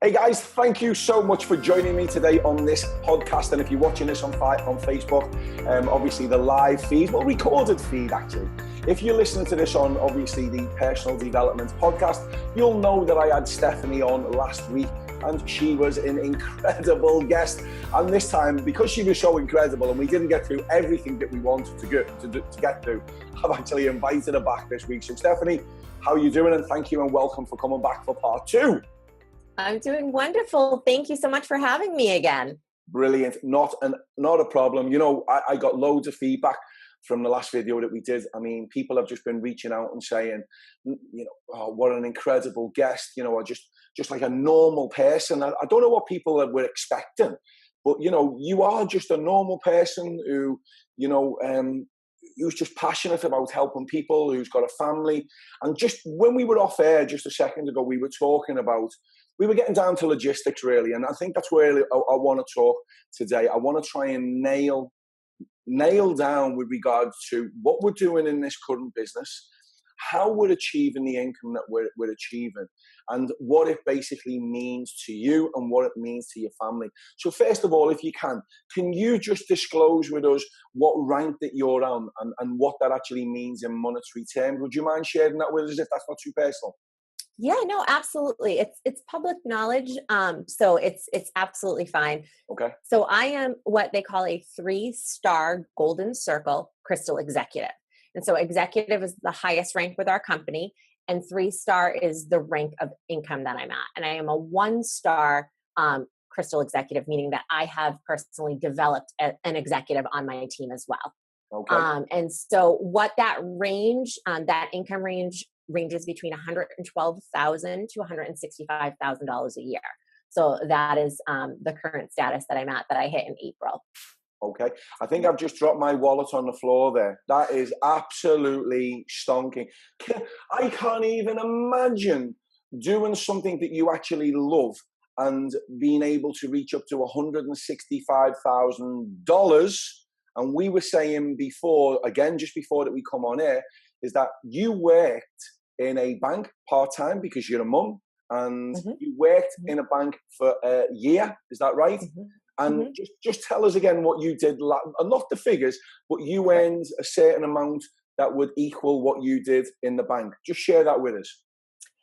Hey guys, thank you so much for joining me today on this podcast. And if you're watching this on Facebook, obviously the live feed, well, recorded feed actually. If you're listening to this on obviously the personal development podcast, you'll know that I had Stephanie on last week and she was an incredible guest. And this time, because she was so incredible and we didn't get through everything that we wanted to get through, I've actually invited her back this week. So Stephanie, how are you doing? And thank you and welcome for coming back for part 2. I'm doing wonderful. Thank you so much for having me again. Brilliant. Not a problem. You know, I got loads of feedback from the last video that we did. I mean, people have just been reaching out and saying, you know, oh, what an incredible guest, you know, or just like a normal person. I don't know what people were expecting, but, you know, you are just a normal person who, you know, who's just passionate about helping people, who's got a family. And just when we were off air just a second ago, we were getting down to logistics really. And I think that's where I want to talk today. I want to try and nail down with regards to what we're doing in this current business, how we're achieving the income that we're achieving, and what it basically means to you and what it means to your family. So first of all, if you can you just disclose with us what rank that you're on and what that actually means in monetary terms? Would you mind sharing that with us if that's not too personal? Yeah, no, absolutely. It's public knowledge. So it's absolutely fine. Okay. So I am what they call a 3-star golden circle crystal executive. And so executive is the highest rank with our company, and 3-star is the rank of income that I'm at. And I am a 1-star crystal executive, meaning that I have personally developed an executive on my team as well. Okay. And so what that range, that income ranges between $112,000 to $165,000 a year. So that is the current status that I'm at, that I hit in April. Okay. I think I've just dropped my wallet on the floor there. That is absolutely stonking. I can't even imagine doing something that you actually love and being able to reach up to $165,000. And we were saying before, again, just before that we come on air, is that you worked in a bank part-time because you're a mum, and you worked in a bank for a year. Is that right? And just tell us again what you did, not the figures, but you earned a certain amount that would equal what you did in the bank. Just share that with us.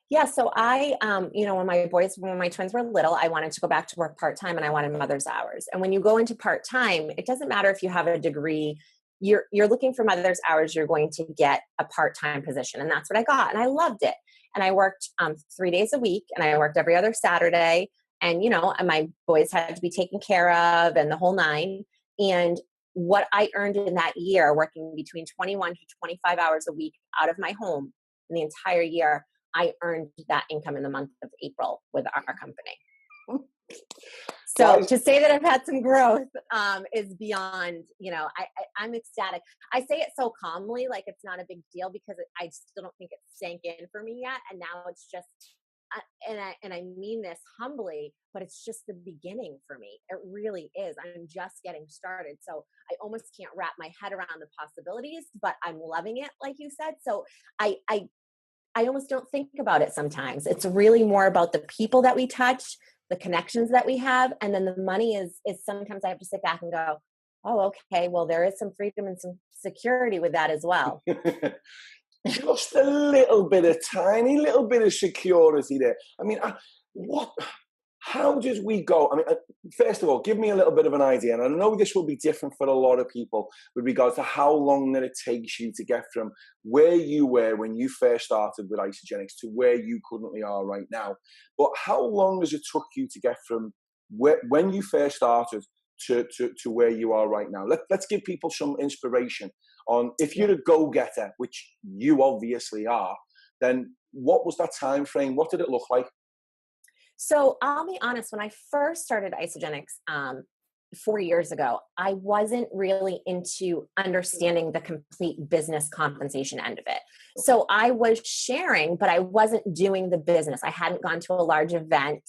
Yeah. So I, you know, when my twins were little, I wanted to go back to work part-time and I wanted mother's hours. And when you go into part-time, it doesn't matter if you have a degree, you're looking for mother's hours, you're going to get a part-time position. And that's what I got. And I loved it. And I worked 3 days a week, and I worked every other Saturday. And, you know, and my boys had to be taken care of and the whole nine. And what I earned in that year, working between 21 to 25 hours a week out of my home in the entire year, I earned that income in the month of April with our company. So to say that I've had some growth is beyond, you know, I'm ecstatic. I say it so calmly, like it's not a big deal, because I still don't think it's sank in for me yet. And now it's just, and I mean this humbly, but it's just the beginning for me. It really is. I'm just getting started. So I almost can't wrap my head around the possibilities, but I'm loving it, like you said. So I almost don't think about it sometimes. It's really more about the people that we touch, the connections that we have. And then the money is sometimes I have to sit back and go, oh, okay, well, there is some freedom and some security with that as well. Just a little bit of tiny little bit of security there. I mean, how did we go? I mean, first of all, give me a little bit of an idea. And I know this will be different for a lot of people with regards to how long that it takes you to get from where you were when you first started with Isagenix to where you currently are right now. But how long has it took you to get from when you first started to where you are right now? Let's give people some inspiration on, if you're a go-getter, which you obviously are, then what was that time frame? What did it look like? So I'll be honest, when I first started Isagenix 4 years ago, I wasn't really into understanding the complete business compensation end of it. So I was sharing, but I wasn't doing the business. I hadn't gone to a large event.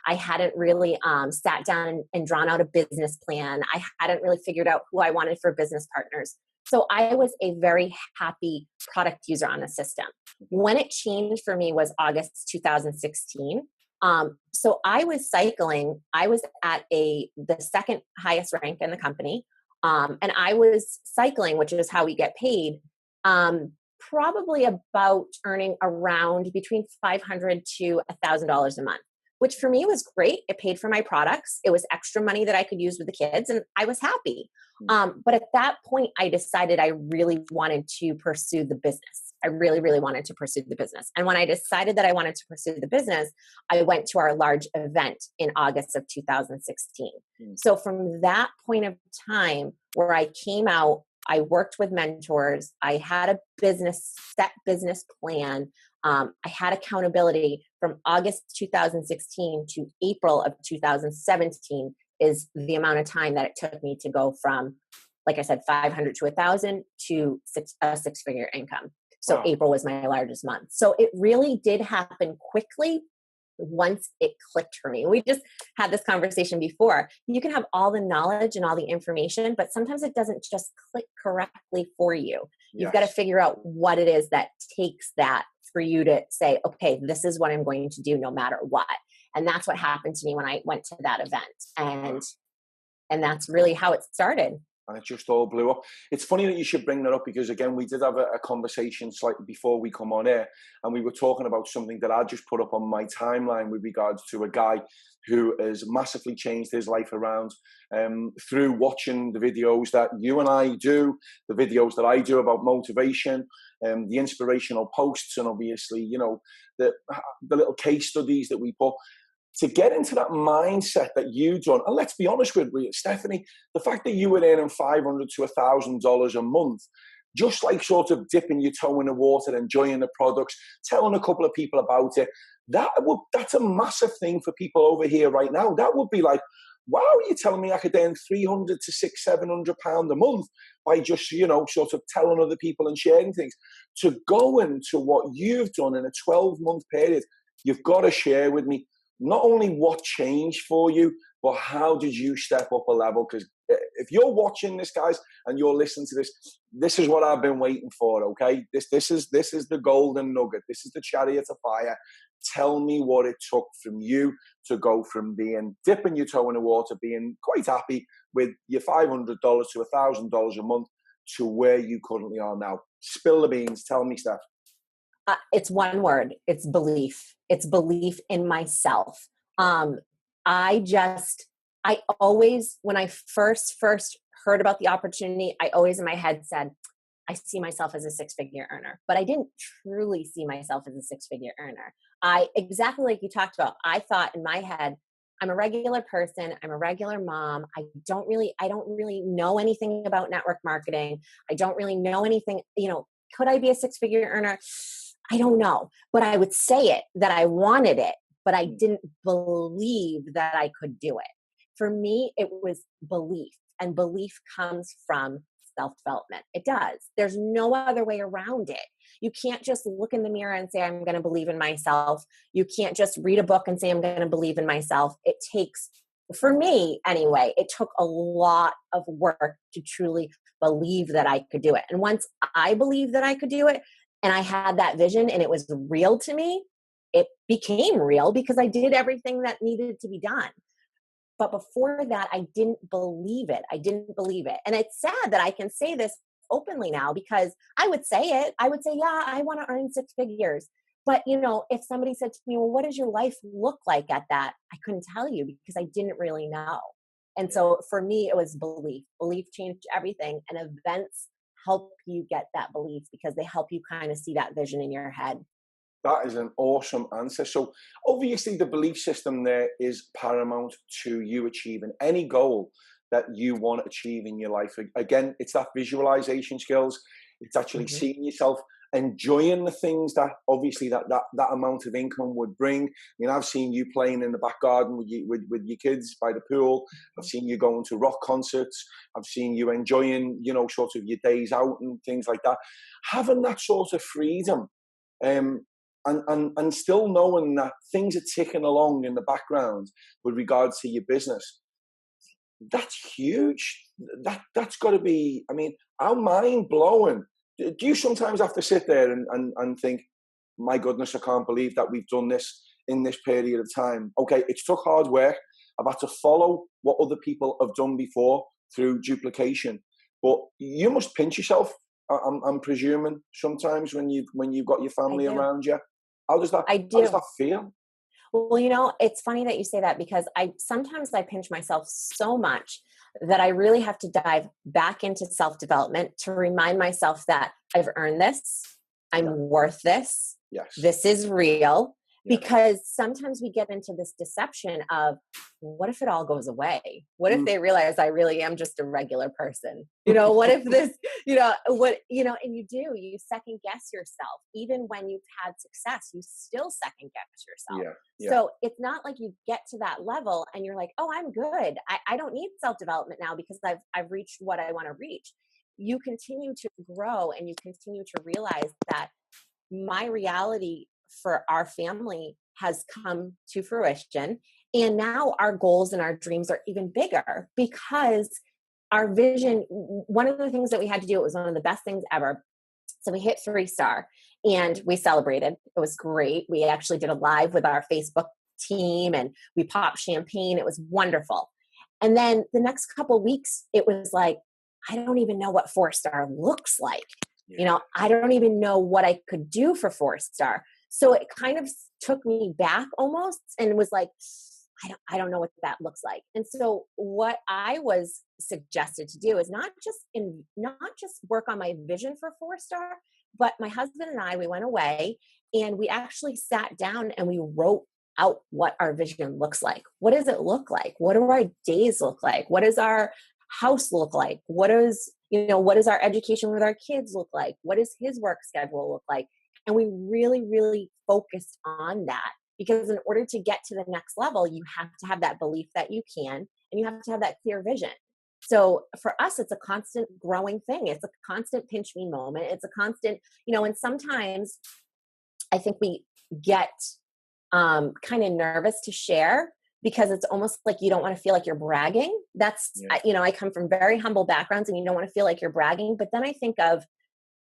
I hadn't really sat down and drawn out a business plan. I hadn't really figured out who I wanted for business partners. So I was a very happy product user on the system. When it changed for me was August 2016. So I was cycling. I was at the second highest rank in the company. And I was cycling, which is how we get paid, probably about earning around between $500 to $1,000 a month, which for me was great. It paid for my products. It was extra money that I could use with the kids, and I was happy. But at that point, I decided I really wanted to pursue the business. I really, really wanted to pursue the business. And when I decided that I wanted to pursue the business, I went to our large event in August of 2016. So from that point of time where I came out, I worked with mentors, I had a set business plan. I had accountability. From August 2016 to April of 2017 is the amount of time that it took me to go from, like I said, 500 to 1,000 to a six-figure income. So wow. April was my largest month. So it really did happen quickly once it clicked for me. We just had this conversation before. You can have all the knowledge and all the information, but sometimes it doesn't just click correctly for you. You've got to figure out what it is that takes that for you to say, okay, this is what I'm going to do no matter what. And that's what happened to me when I went to that event. And that's really how it started. And it just all blew up. It's funny that you should bring that up because, again, we did have a conversation slightly before we come on air, and we were talking about something that I just put up on my timeline with regards to a guy who has massively changed his life around through watching the videos that you and I do, the videos that I do about motivation, the inspirational posts, and obviously, you know, the little case studies that we put. To get into that mindset that you've done, and let's be honest with you, Stephanie, the fact that you were earning $500 to $1,000 a month, just like sort of dipping your toe in the water, enjoying the products, telling a couple of people about it, that's a massive thing for people over here right now. That would be like, wow, you're telling me I could earn $300 to £600-700 a month by just, you know, sort of telling other people and sharing things. To go into what you've done in a 12-month period, you've got to share with me not only what changed for you, but how did you step up a level? Because if you're watching this, guys, and you're listening to this, this is what I've been waiting for, okay? This is the golden nugget. This is the chariot of fire. Tell me what it took from you to go from dipping your toe in the water, being quite happy with your $500 to $1,000 a month to where you currently are now. Spill the beans. Tell me, Steph. It's one word. It's belief. It's belief in myself. I always, when I first heard about the opportunity, I always in my head said, I see myself as a six-figure earner, but I didn't truly see myself as a six-figure earner. Exactly like you talked about, I thought in my head, I'm a regular person. I'm a regular mom. I don't really know anything about network marketing. I don't really know anything, could I be a six-figure earner? I don't know, but I would say it that I wanted it, but I didn't believe that I could do it. For me, it was belief, and belief comes from self-development. It does. There's no other way around it. You can't just look in the mirror and say, I'm going to believe in myself. You can't just read a book and say, I'm going to believe in myself. It takes, for me anyway, it took a lot of work to truly believe that I could do it. And once I believed that I could do it, and I had that vision and it was real to me, it became real because I did everything that needed to be done. But before that, I didn't believe it. And it's sad that I can say this openly now because I would say it. I would say, yeah, I want to earn six figures. But, if somebody said to me, well, what does your life look like at that? I couldn't tell you because I didn't really know. And so for me, it was belief. Belief changed everything. And events help you get that belief because they help you kind of see that vision in your head. That is an awesome answer. So obviously the belief system there is paramount to you achieving any goal that you want to achieve in your life. Again, it's that visualization skills. It's actually seeing yourself enjoying the things that obviously that amount of income would bring. I mean, I've seen you playing in the back garden with your kids by the pool. I've seen you going to rock concerts. I've seen you enjoying, sort of your days out and things like that. Having that sort of freedom, and still knowing that things are ticking along in the background with regards to your business, that's huge. That's got to be, how mind-blowing. Do you sometimes have to sit there and think, my goodness, I can't believe that we've done this in this period of time. Okay, it's took hard work. I've had to follow what other people have done before through duplication. But you must pinch yourself, I'm presuming, sometimes when you've got your family around you. How does that feel? Well, it's funny that you say that, because sometimes I pinch myself so much that I really have to dive back into self-development to remind myself that I've earned this. I'm worth this. Yes. This is real. Because sometimes we get into this deception of, what if it all goes away? What if they realize I really am just a regular person? What if this, and you second guess yourself. Even when you've had success, you still second guess yourself. Yeah. So it's not like you get to that level and you're like, oh, I'm good. I don't need self-development now because I've reached what I want to reach. You continue to grow and you continue to realize that my reality for our family has come to fruition. And now our goals and our dreams are even bigger because our vision, one of the things that we had to do, it was one of the best things ever. So we hit 3-star and we celebrated. It was great. We actually did a live with our Facebook team and we popped champagne. It was wonderful. And then the next couple of weeks, it was like, I don't even know what 4-star looks like. I don't even know what I could do for 4-star. So it kind of took me back almost and was like, I don't know what that looks like. And so what I was suggested to do is not just work on my vision for 4-star, but my husband and I, we went away and we actually sat down and we wrote out what our vision looks like. What does it look like? What do our days look like? What does our house look like? What does our education with our kids look like? What does his work schedule look like? And we really, really focused on that, because in order to get to the next level, you have to have that belief that you can, and you have to have that clear vision. So for us, it's a constant growing thing. It's a constant pinch me moment. It's a constant, and sometimes I think we get kind of nervous to share because it's almost like you don't want to feel like you're bragging. I come from very humble backgrounds and you don't want to feel like you're bragging. But then I think of,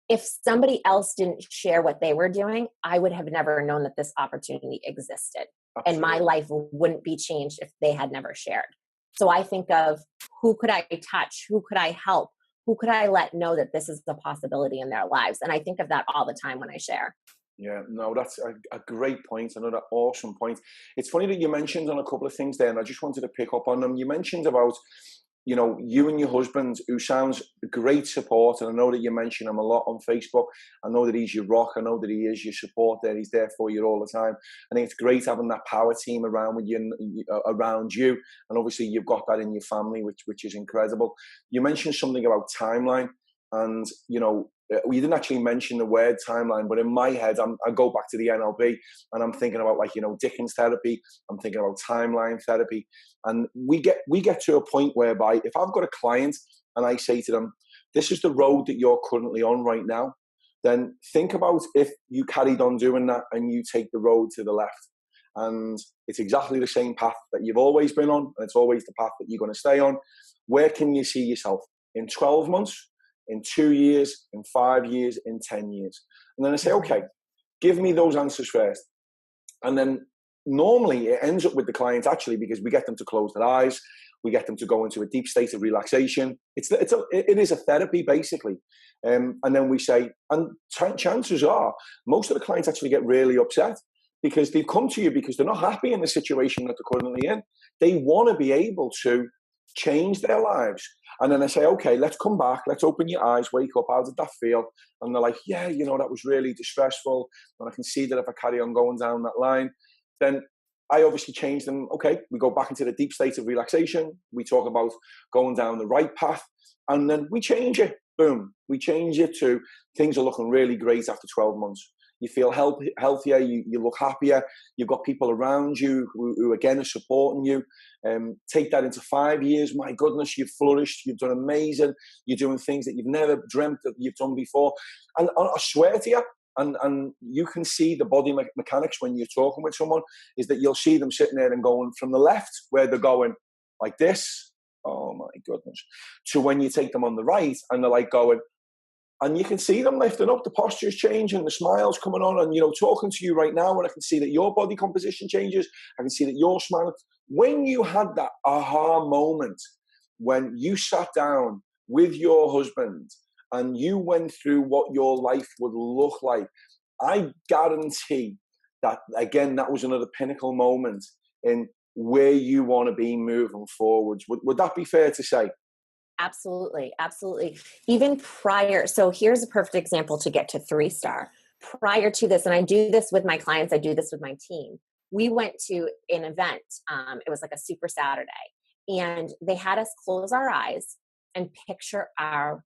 if somebody else didn't share what they were doing, I would have never known that this opportunity existed. Absolutely. And my life wouldn't be changed if they had never shared. So I think of, who could I touch? Who could I help? Who could I let know that this is a possibility in their lives? And I think of that all the time when I share. Yeah, no, that's a great point. Another awesome point. It's funny that you mentioned on a couple of things there, and I just wanted to pick up on them. You mentioned about, you and your husband, who sounds great support. And I know that you mention him a lot on Facebook. I know that he's your rock. I know that he is your support there. He's there for you all the time. I think it's great having that power team around you. And obviously you've got that in your family, which is incredible. You mentioned something about timeline. And, you didn't actually mention the word timeline, but in my head, I go back to the NLP and I'm thinking about Dickens therapy. I'm thinking about timeline therapy. And we get to a point whereby if I've got a client and I say to them, this is the road that you're currently on right now, then think about if you carried on doing that and you take the road to the left. And it's exactly the same path that you've always been on. And it's always the path that you're going to stay on. Where can you see yourself in 12 months? In 2 years, in 5 years, in 10 years. And then I say, okay, give me those answers first. And then normally it ends up with the client, actually, because we get them to close their eyes. We get them to go into a deep state of relaxation. It is a therapy, basically. And then we say, and chances are, most of the clients actually get really upset because they've come to you because they're not happy in the situation that they're currently in. They want to be able to change their lives. And then I say, okay, let's come back. Let's open your eyes, wake up. How did that feel? And they're like, yeah, that was really distressful. And I can see that if I carry on going down that line, then I obviously change them. Okay, we go back into the deep state of relaxation. We talk about going down the right path. And then we change it. Boom. We change it to things are looking really great after 12 months. You feel healthier, you look happier, you've got people around you who again are supporting you. Take that into 5 years, my goodness, you've flourished, you've done amazing, you're doing things that you've never dreamt that you've done before. And I swear to you, and you can see the body mechanics when you're talking with someone, is that you'll see them sitting there and going from the left, where they're going like this, oh my goodness, to when you take them on the right, and they're like going, And you can see them lifting up, the posture's changing, the smile's coming on, and, you know, talking to you right now, and I can see that your body composition changes. I can see that you're smiling. When you had that aha moment, when you sat down with your husband and you went through what your life would look like, I guarantee that, again, that was another pinnacle moment in where you want to be moving forwards. Would that be fair to say? Absolutely. Absolutely. Even prior. So here's a perfect example to get to 3-star. Prior to this, and I do this with my clients, I do this with my team. We went to an event. It was like a super Saturday, and they had us close our eyes and picture our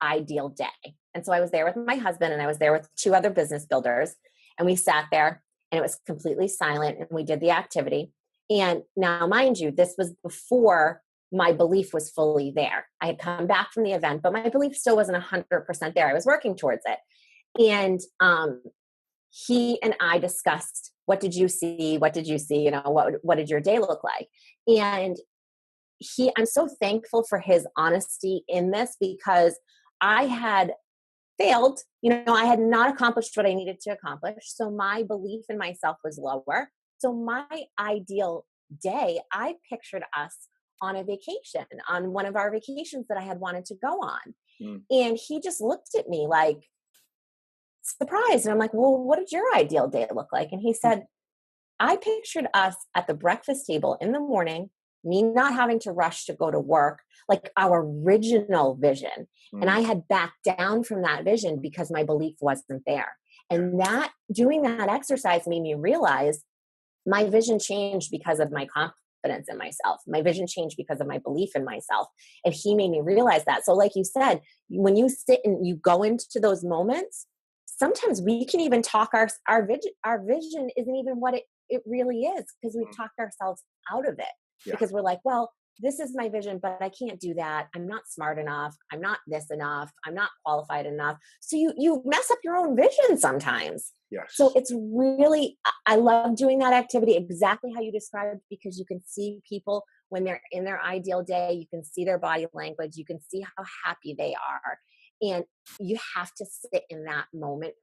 ideal day. And so I was there with my husband, and I was there with 2 other business builders, and we sat there, and it was completely silent, and we did the activity. And now, mind you, this was before my belief was fully there. I had come back from the event, but my belief still wasn't 100% there. I was working towards it. And he and I discussed, what did you see? What did you see? You know, what did your day look like? And I'm so thankful for his honesty in this, because I had failed. You know, I had not accomplished what I needed to accomplish. So my belief in myself was lower. So my ideal day, I pictured us on a vacation, on one of our vacations that I had wanted to go on. And he just looked at me like surprised. And I'm like, well, what did your ideal day look like? And he said, I pictured us at the breakfast table in the morning, me not having to rush to go to work, like our original vision. And I had backed down from that vision because my belief wasn't there. And that doing that exercise made me realize my vision changed because of my confidence in myself. My vision changed because of my belief in myself. And he made me realize that. So like you said, when you sit and you go into those moments, sometimes we can even talk our vision isn't even what it really is, because we've talked ourselves out of it because we're like, well, this is my vision, but I can't do that. I'm not smart enough. I'm not this enough. I'm not qualified enough. So you mess up your own vision sometimes. Yes. So it's really, I love doing that activity exactly how you described, because you can see people when they're in their ideal day, you can see their body language, you can see how happy they are. And you have to sit in that moment.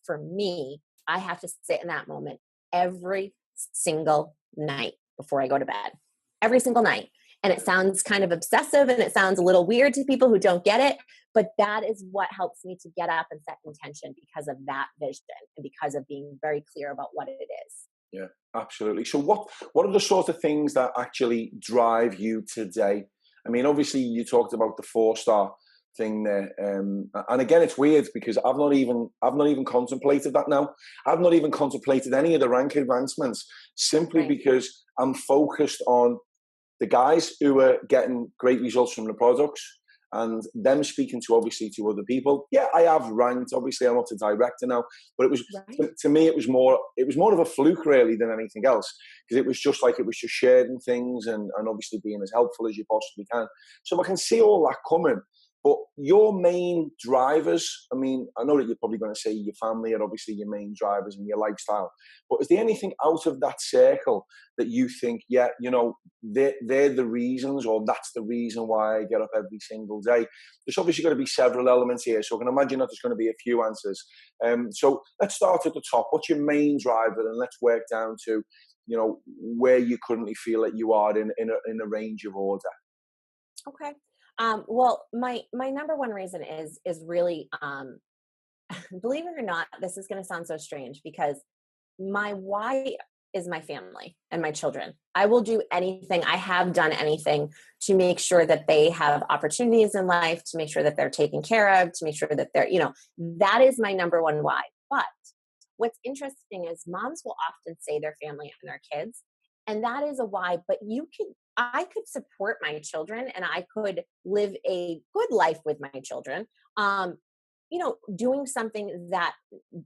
For me, I have to sit in that moment every single night before I go to bed, every single night. And it sounds kind of obsessive and it sounds a little weird to people who don't get it, but that is what helps me to get up and set intention, because of that vision and because of being very clear about what it is. Yeah, absolutely. So what are the sort of things that actually drive you today? I mean, obviously you talked about the 4-star thing there, and again, it's weird because I've not even contemplated that now. I've not even contemplated any of the rank advancements, simply because I'm focused on the guys who are getting great results from the products and them speaking to, obviously, to other people. Yeah, I have ranked. Obviously, I'm not a director now, but it was to me, it was more of a fluke really than anything else, because it was just sharing things and obviously being as helpful as you possibly can. So I can see all that coming. But your main drivers, I mean, I know that you're probably going to say your family are obviously your main drivers and your lifestyle, but is there anything out of that circle that you think, yeah, you know, they're the reasons, or that's the reason why I get up every single day? There's obviously going to be several elements here, so I can imagine that there's going to be a few answers. So let's start at the top. What's your main driver, and let's work down to, you know, where you currently feel that you are in a range of order. Okay. Well, my number one reason is really, believe it or not, this is going to sound so strange, because my why is my family and my children. I will do anything. I have done anything to make sure that they have opportunities in life, to make sure that they're taken care of, to make sure that they're, you know, that is my number one why. But what's interesting is moms will often say their family and their kids, and that is a why, but I could support my children and I could live a good life with my children. You know, doing something that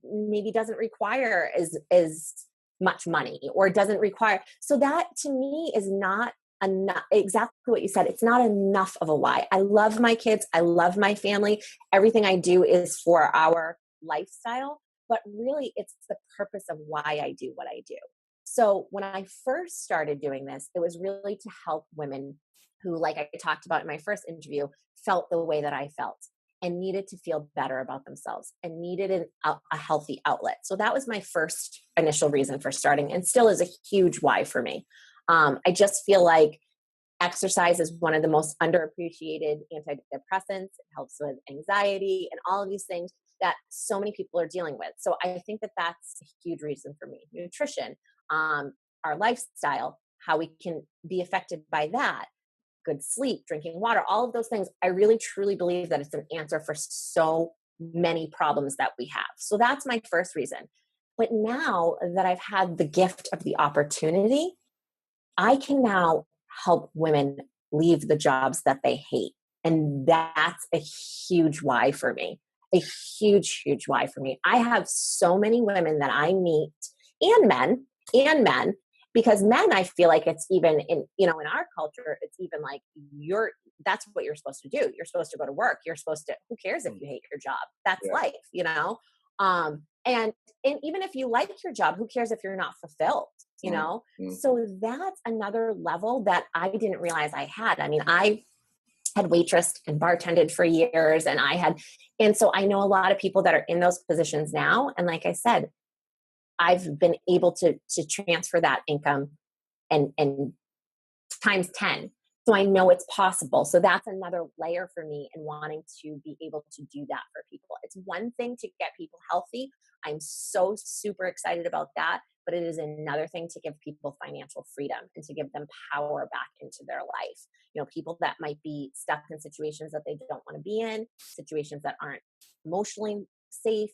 maybe doesn't require as much money, or doesn't require. So that to me is not enough. Exactly what you said. It's not enough of a why. I love my kids. I love my family. Everything I do is for our lifestyle, but really it's the purpose of why I do what I do. So when I first started doing this, it was really to help women who, like I talked about in my first interview, felt the way that I felt. and needed to feel better about themselves and needed a healthy outlet. So that was my first initial reason for starting, and still is a huge why for me. I just feel like exercise is one of the most underappreciated antidepressants. It helps with anxiety and all of these things that so many people are dealing with. So I think that that's a huge reason for me. Nutrition, our lifestyle, how we can be affected by that, good sleep, drinking water, all of those things. I really truly believe that it's an answer for so many problems that we have. So that's my first reason. But now that I've had the gift of the opportunity, I can now help women leave the jobs that they hate. And that's a huge why for me. A huge, huge why for me. I have so many women that I meet, and men, because men, I feel like it's even in, in our culture, it's even like that's what you're supposed to do. You're supposed to go to work. You're supposed to, who cares if you hate your job? That's life. And even if you like your job, who cares if you're not fulfilled? So that's another level that I didn't realize I had. I mean, I had waitressed and bartended for years, and so I know a lot of people that are in those positions now. And like I said, I've been able to transfer that income and times 10. So I know it's possible. So that's another layer for me in wanting to be able to do that for people. It's one thing to get people healthy. I'm so super excited about that. But it is another thing to give people financial freedom and to give them power back into their life. People that might be stuck in situations that they don't want to be in, situations that aren't emotionally safe,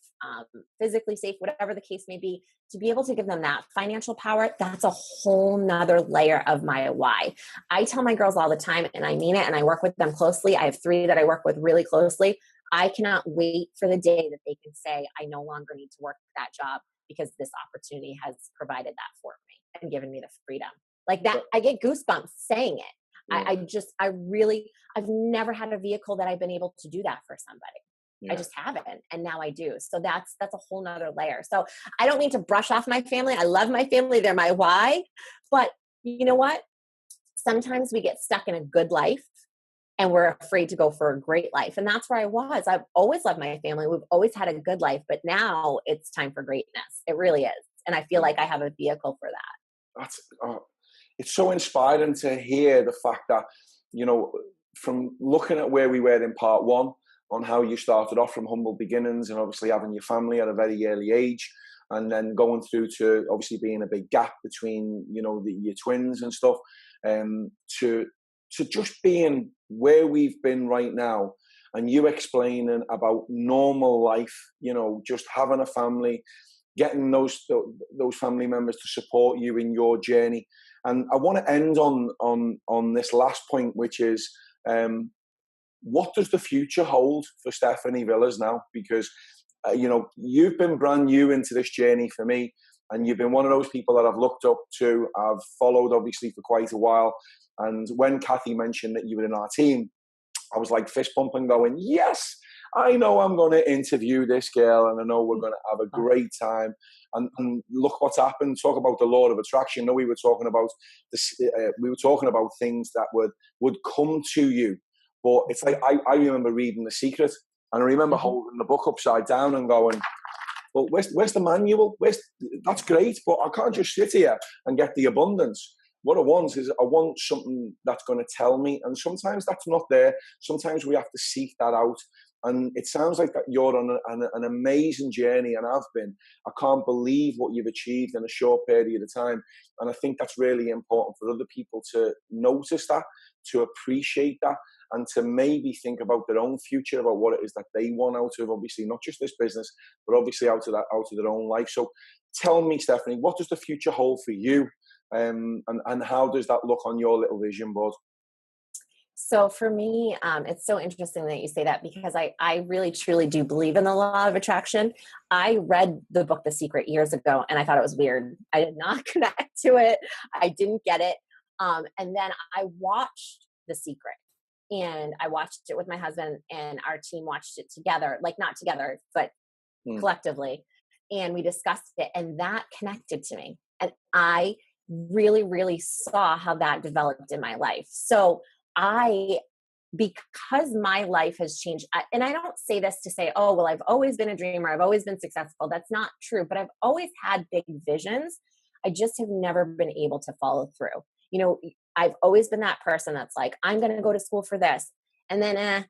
physically safe, whatever the case may be, to be able to give them that financial power, that's a whole nother layer of my why. I tell my girls all the time, and I mean it, and I work with them closely. I have 3 that I work with really closely. I cannot wait for the day that they can say, I no longer need to work that job because this opportunity has provided that for me and given me the freedom. Like that, I get goosebumps saying it. Yeah. I've never had a vehicle that I've been able to do that for somebody. Yeah. I just haven't. And now I do. So that's a whole nother layer. So I don't mean to brush off my family. I love my family. They're my why. But you know what? Sometimes we get stuck in a good life and we're afraid to go for a great life. And that's where I was. I've always loved my family. We've always had a good life, but now it's time for greatness. It really is. And I feel like I have a vehicle for that. It's so inspiring to hear the fact that, from looking at where we were in part 1, on how you started off from humble beginnings and obviously having your family at a very early age, and then going through to obviously being a big gap between, your twins and stuff, to just being where we've been right now, and you explaining about normal life, just having a family, getting those family members to support you in your journey. And I want to end on this last point, which is, what does the future hold for Stephanie Villers now? Because, you've been brand new into this journey for me, and you've been one of those people that I've looked up to. I've followed, obviously, for quite a while. And when Kathy mentioned that you were in our team, I was like fist pumping, going, yes, I know I'm going to interview this girl, and I know we're going to have a great time. And look what's happened. Talk about the law of attraction. No, we were talking about this. We were talking about things that would come to you. But it's like I remember reading The Secret, and I remember holding the book upside down and going, "Well, where's the manual? That's great, but I can't just sit here and get the abundance. What I want is something that's going to tell me, and sometimes that's not there. Sometimes we have to seek that out." And it sounds like that you're on an amazing journey, and I've been. I can't believe what you've achieved in a short period of time. And I think that's really important for other people to notice that, to appreciate that, and to maybe think about their own future, about what it is that they want out of, obviously, not just this business, but obviously out of their own life. So tell me, Stephanie, what does the future hold for you? And how does that look on your little vision board? So for me, it's so interesting that you say that, because I really truly do believe in the law of attraction. I read the book The Secret years ago, and I thought it was weird. I did not connect to it. I didn't get it. And then I watched The Secret, and I watched it with my husband, and our team watched it together, like not together, but collectively. And we discussed it, and that connected to me. And I really, really saw how that developed in my life. So I because my life has changed, and I don't say this to say, oh, well, I've always been a dreamer, I've always been successful. That's not true, but I've always had big visions. I just have never been able to follow through. You know, I've always been that person that's like, I'm going to go to school for this, and then,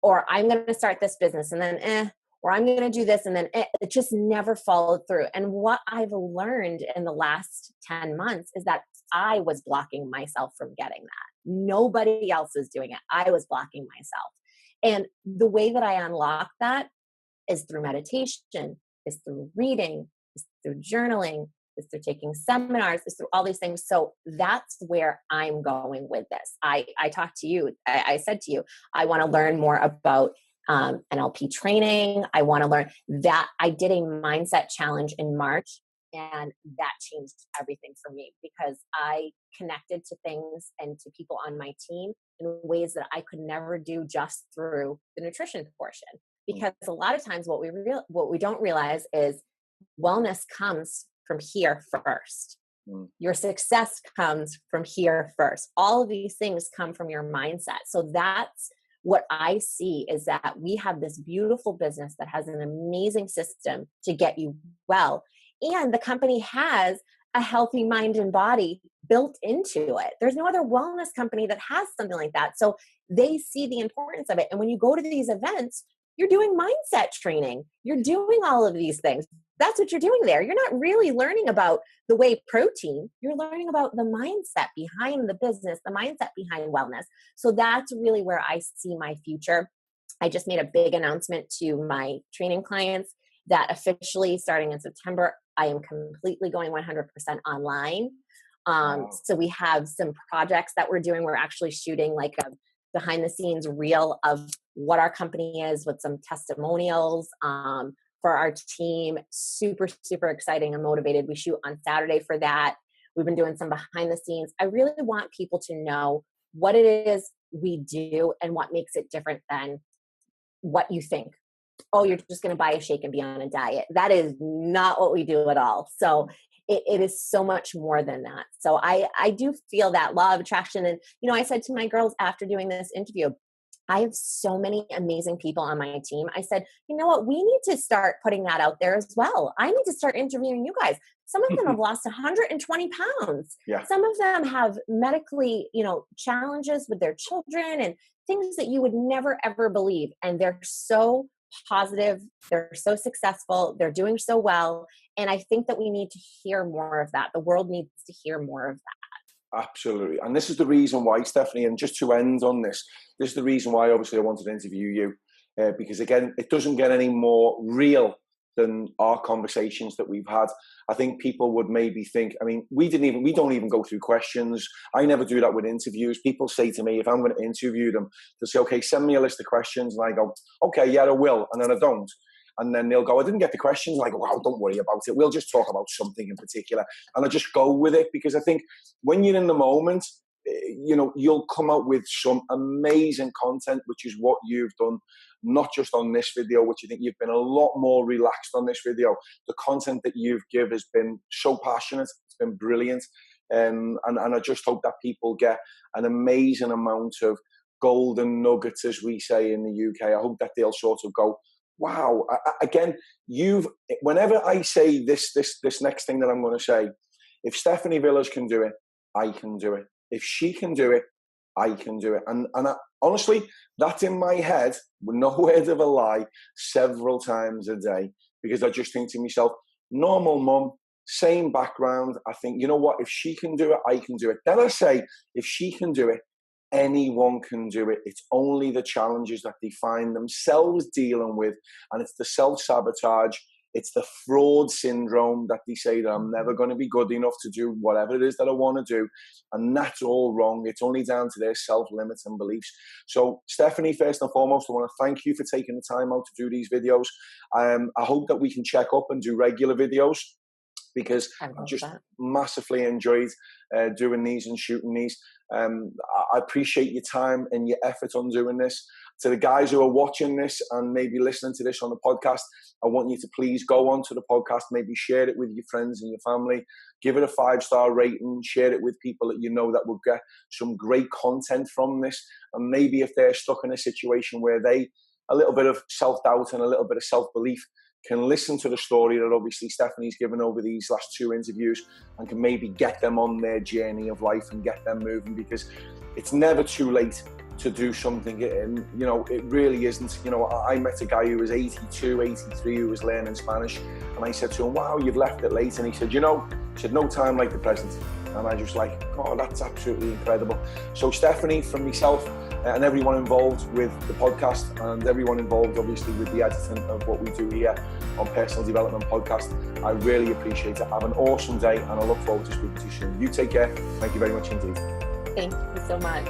or I'm going to start this business, and then, or I'm going to do this, and then it just never followed through. And what I've learned in the last 10 months is that I was blocking myself from getting that. Nobody else was doing it. I was blocking myself. And the way that I unlock that is through meditation, is through reading, is through journaling, is through taking seminars, is through all these things. So that's where I'm going with this. I talked to you. I said to you, I want to learn more about NLP training. I want to learn that. I did a mindset challenge in March, and that changed everything for me because I connected to things and to people on my team in ways that I could never do just through the nutrition portion. Because a lot of times what we don't realize is wellness comes from here first. Your success comes from here first. All of these things come from your mindset. So that's what I see, is that we have this beautiful business that has an amazing system to get you well. And the company has a healthy mind and body built into it. There's no other wellness company that has something like that. So they see the importance of it. And when you go to these events, you're doing mindset training. You're doing all of these things. That's what you're doing there. You're not really learning about the whey protein. You're learning about the mindset behind the business, the mindset behind wellness. So that's really where I see my future. I just made a big announcement to my training clients that officially starting in September, I am completely going 100% online. Wow. So we have some projects that we're doing. We're actually shooting like a behind the scenes reel of what our company is with some testimonials for our team. Super, super exciting and motivated. We shoot on Saturday for that. We've been doing some behind the scenes. I really want people to know what it is we do and what makes it different than what you think. Oh, you're just going to buy a shake and be on a diet. That is not what we do at all. So it is so much more than that. So I do feel that law of attraction. And, you know, I said to my girls after doing this interview, I have so many amazing people on my team. I said, you know what? We need to start putting that out there as well. I need to start interviewing you guys. Some of them have lost 120 pounds. Yeah. Some of them have medically, you know, challenges with their children and things that you would never, ever believe. And they're so positive. They're so successful. They're doing so well. And I think that we need to hear more of that. The world needs to hear more of that. Absolutely. And this is the reason why, Stephanie, and just to end on this is the reason why obviously I wanted to interview you, because again, it doesn't get any more real than our conversations that we've had. I think people would maybe think, I mean, we don't even go through questions. I never do that with interviews. People say to me, if I'm going to interview them, they'll say, okay, send me a list of questions. And I go, okay, yeah, I will. And then I don't. And then they'll go, I didn't get the questions. And I go, wow, don't worry about it. We'll just talk about something in particular. And I just go with it, because I think when you're in the moment, you know, you'll come out with some amazing content, which is what you've done, not just on this video, which I think you've been a lot more relaxed on this video. The content that you've given has been so passionate. It's been brilliant. And I just hope that people get an amazing amount of golden nuggets, as we say in the UK. I hope that they'll sort of go, wow. Again, whenever I say this next thing that I'm going to say, if Stephanie Villers can do it, I can do it. If she can do it, I can do it. And honestly, that's in my head, with no word of a lie, several times a day, because I just think to myself, normal mum, same background. I think, you know what, if she can do it, I can do it. Then I say, if she can do it, anyone can do it. It's only the challenges that they find themselves dealing with, and it's the self-sabotage, it's the fraud syndrome that they say that I'm never going to be good enough to do whatever it is that I want to do, and that's all wrong. It's only down to their self-limits and beliefs. So Stephanie, first and foremost, I want to thank you for taking the time out to do these videos. I hope that we can check up and do regular videos, because I've just massively enjoyed doing these and shooting these. I appreciate your time and your effort on doing this. To the guys who are watching this and maybe listening to this on the podcast, I want you to please go onto the podcast, maybe share it with your friends and your family, give it a 5-star rating, share it with people that you know that will get some great content from this. And maybe if they're stuck in a situation where a little bit of self-doubt and a little bit of self-belief, can listen to the story that obviously Stephanie's given over these last 2 interviews, and can maybe get them on their journey of life and get them moving, because it's never too late to do something. And it really isn't. I met a guy who was 82, 83 who was learning Spanish, and I said to him, wow, you've left it late. And he said, no time like the present. And I just like, oh, that's absolutely incredible. So Stephanie, from myself and everyone involved with the podcast, and everyone involved obviously with the editing of what we do here on Personal Development Podcast, I really appreciate it. Have an awesome day, and I look forward to speaking to you soon. You take care. Thank you very much indeed. Thank you so much.